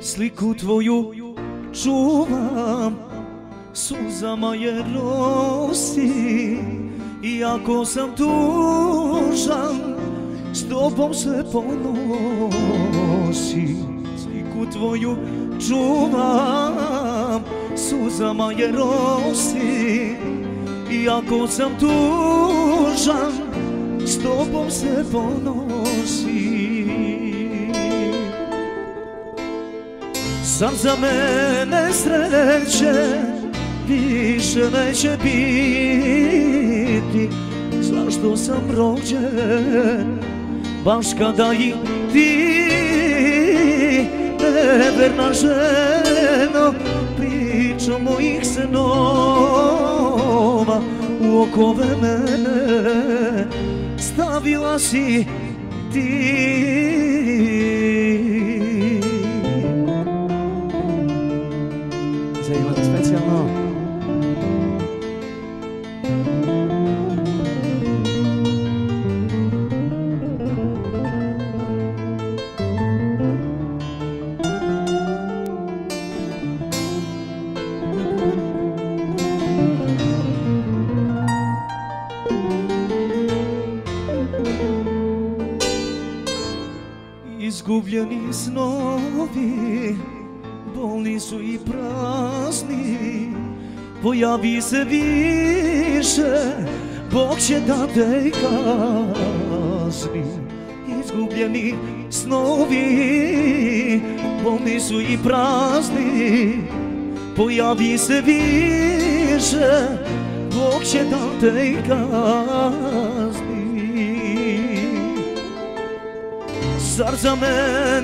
Sliku tvoju čuvam, suzama je rosi. Iako sam tužan, s tobom se ponosi. Sliku tvoju čuvam, suzama je rosi. Iako sam tužan, s tobom se ponosi. Sad za mene sreće više neće biti. Zašto sam rođen baš kada i ti, neverna ženo, priča mojih snova u okove mene stavila si ti. Za Ivana specijalno. Izgubljeni snovi, bolni su i prazni. Pojavi se više, Bog će da te kazni. Izgubljeni snovi, bolni su i prazni. Pojavi se više, Bog će da te kazni. Zar za mene